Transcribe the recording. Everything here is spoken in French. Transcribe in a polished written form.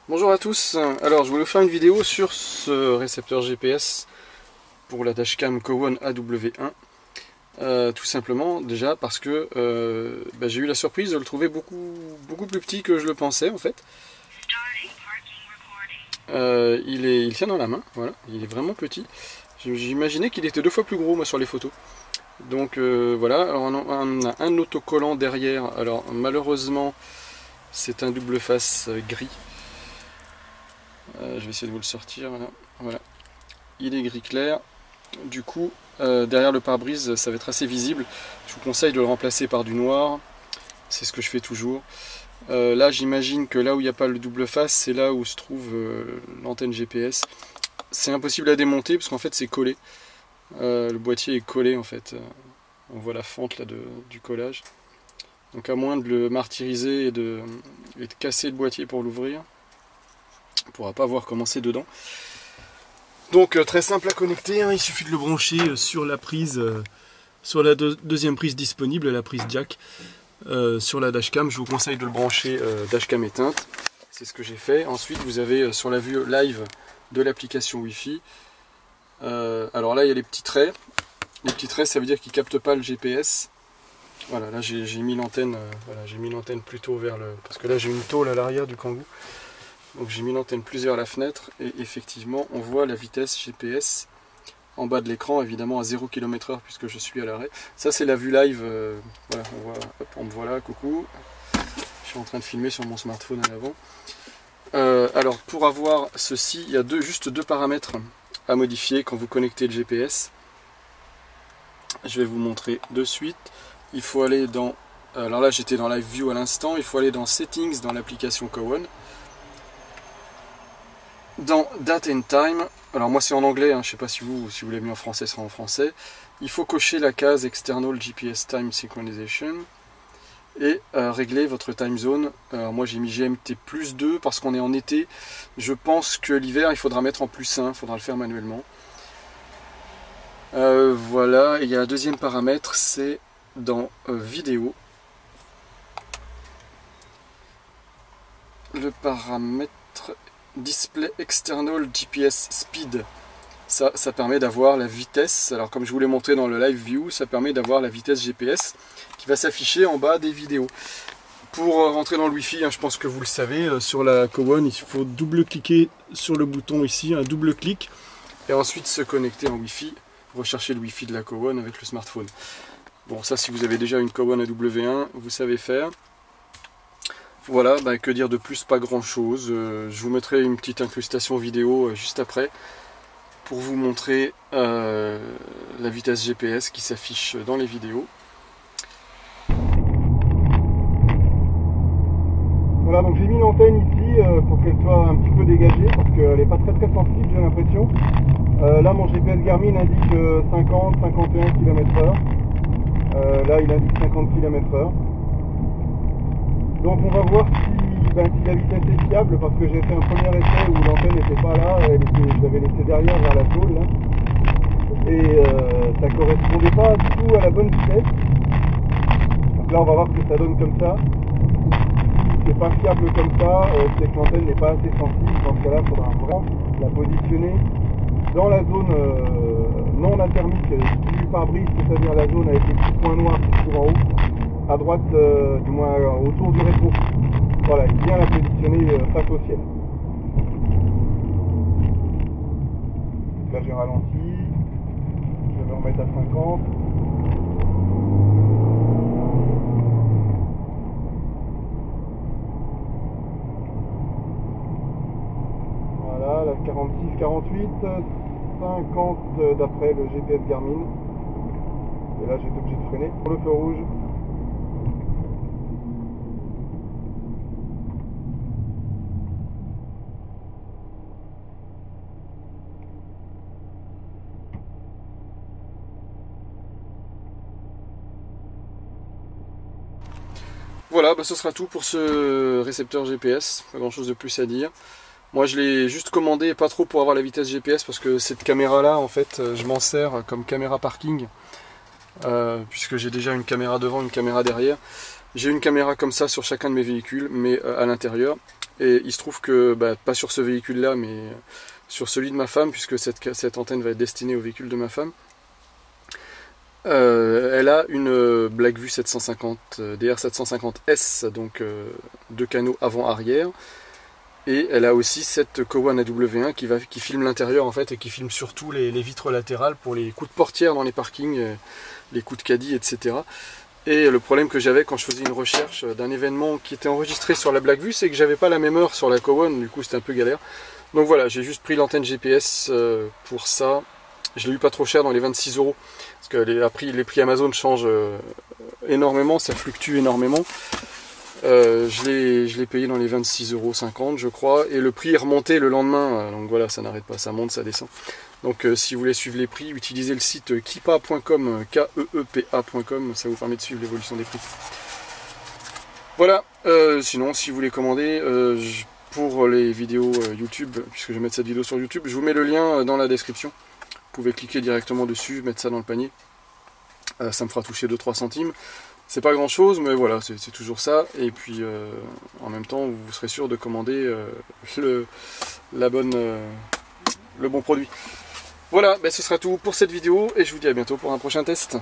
Bonjour à tous, alors je voulais vous faire une vidéo sur ce récepteur GPS pour la dashcam Kowon AW1. Tout simplement déjà parce que j'ai eu la surprise de le trouver beaucoup plus petit que je le pensais en fait. Il tient dans la main, voilà, il est vraiment petit. J'imaginais qu'il était 2 fois plus gros moi sur les photos. Donc voilà, alors on a un autocollant derrière, alors malheureusement c'est un double face gris. Je vais essayer de vous le sortir là. Voilà, il est gris clair. Du coup, derrière le pare-brise, ça va être assez visible. Je vous conseille de le remplacer par du noir. C'est ce que je fais toujours. Là, j'imagine que là où il n'y a pas le double face, c'est là où se trouve l'antenne GPS. C'est impossible à démonter parce qu'en fait, c'est collé. Le boîtier est collé en fait. On voit la fente là du collage. Donc, à moins de le martyriser et de casser le boîtier pour l'ouvrir, on ne pourra pas voir comment c'est dedans. Donc très simple à connecter, hein, il suffit de le brancher sur la prise, sur la deuxième prise disponible, la prise jack, sur la dashcam. Je vous conseille de le brancher dashcam éteinte, c'est ce que j'ai fait. Ensuite vous avez sur la vue live de l'application Wi-Fi, alors là il y a les petits traits. Les petits traits, ça veut dire qu'ils ne captent pas le GPS. Voilà, là j'ai mis l'antenne, j'ai mis l'antenne plutôt vers le... Parce que là j'ai une tôle à l'arrière du Kangoo. Donc j'ai mis l'antenne plus vers la fenêtre et effectivement on voit la vitesse GPS en bas de l'écran, évidemment à 0 km/h puisque je suis à l'arrêt. Ça c'est la vue live, voilà, on voit, hop, on me voit là, coucou. Je suis en train de filmer sur mon smartphone en avant. Alors pour avoir ceci, il y a juste deux paramètres à modifier quand vous connectez le GPS. Je vais vous montrer de suite. Il faut aller dans... Alors là j'étais dans Live View à l'instant, il faut aller dans Settings dans l'application Kowon. Dans Date and Time, alors moi c'est en anglais, hein, je ne sais pas si vous l'avez mis en français, ce sera en français. Il faut cocher la case External GPS Time Synchronization et régler votre time zone. Alors moi j'ai mis GMT plus 2 parce qu'on est en été. Je pense que l'hiver il faudra mettre en plus 1, il faudra le faire manuellement. Voilà, et il y a un deuxième paramètre, c'est dans Vidéo. Le paramètre Display External GPS Speed, ça permet d'avoir la vitesse. Alors comme je vous l'ai montré dans le Live View, ça permet d'avoir la vitesse GPS qui va s'afficher en bas des vidéos. Pour rentrer dans le Wi-Fi, hein, je pense que vous le savez, sur la Kowon, il faut double-cliquer sur le bouton ici, un double clic, et ensuite se connecter en Wi-Fi, rechercher le Wi-Fi de la Kowon avec le smartphone. Bon, ça si vous avez déjà une Kowon AW1, vous savez faire. Voilà, que dire de plus, pas grand chose. Je vous mettrai une petite incrustation vidéo juste après pour vous montrer la vitesse GPS qui s'affiche dans les vidéos. Voilà, donc j'ai mis l'antenne ici pour qu'elle soit un petit peu dégagée parce qu'elle n'est pas très sensible, j'ai l'impression. Là mon GPS Garmin indique 50-51 km/h. Là il indique 50 km/h. Donc on va voir si la vitesse est fiable parce que j'ai fait un premier essai où l'antenne n'était pas là, je l'avais laissé derrière vers la tôle là, et ça correspondait pas du tout à la bonne vitesse. Donc là on va voir ce que ça donne comme ça. Si c'est pas fiable comme ça, c'est que l'antenne n'est pas assez sensible. Dans ce cas là il faudra vraiment la positionner dans la zone non athermique du pare-brise, c'est-à-dire la zone avec les petits points noirs qui se trouvent en haut, à droite, du moins autour du rétro. Voilà, et bien la positionner face au ciel. Là j'ai ralenti, je vais en mettre à 50. Voilà, là 46, 48, 50 d'après le GPS Garmin. Et là j'ai été obligé de freiner pour le feu rouge. Voilà, ce sera tout pour ce récepteur GPS, pas grand chose de plus à dire. Moi je l'ai juste commandé, pas trop pour avoir la vitesse GPS, parce que cette caméra là en fait je m'en sers comme caméra parking, puisque j'ai déjà une caméra devant, une caméra derrière. J'ai une caméra comme ça sur chacun de mes véhicules, mais à l'intérieur. Et il se trouve que, pas sur ce véhicule-là, mais sur celui de ma femme, puisque cette antenne va être destinée au véhicule de ma femme. Elle a une Blackview 750, DR750S, donc 2 canaux avant-arrière. Et elle a aussi cette Cowan AW1 qui filme l'intérieur en fait, et qui filme surtout les vitres latérales pour les coups de portière dans les parkings, les coups de caddie, etc. Et le problème que j'avais quand je faisais une recherche d'un événement qui était enregistré sur la Blackview, c'est que j'avais pas la même heure sur la Cowan, du coup c'était un peu galère. Donc voilà, j'ai juste pris l'antenne GPS pour ça. Je l'ai eu pas trop cher, dans les 26 €, parce que les prix Amazon changent énormément, ça fluctue énormément. Je l'ai payé dans les 26,50 € je crois, et le prix est remonté le lendemain, donc voilà, ça n'arrête pas, ça monte, ça descend. Donc si vous voulez suivre les prix, utilisez le site keepa.com, Keepa.com, ça vous permet de suivre l'évolution des prix. Voilà, sinon si vous voulez commander, pour les vidéos YouTube, puisque je vais mettre cette vidéo sur YouTube, je vous mets le lien dans la description. Vous pouvez cliquer directement dessus, mettre ça dans le panier. Ça me fera toucher 2-3 centimes. C'est pas grand chose, mais voilà, c'est toujours ça. Et puis en même temps, vous serez sûr de commander le bon produit. Voilà, ce sera tout pour cette vidéo et je vous dis à bientôt pour un prochain test.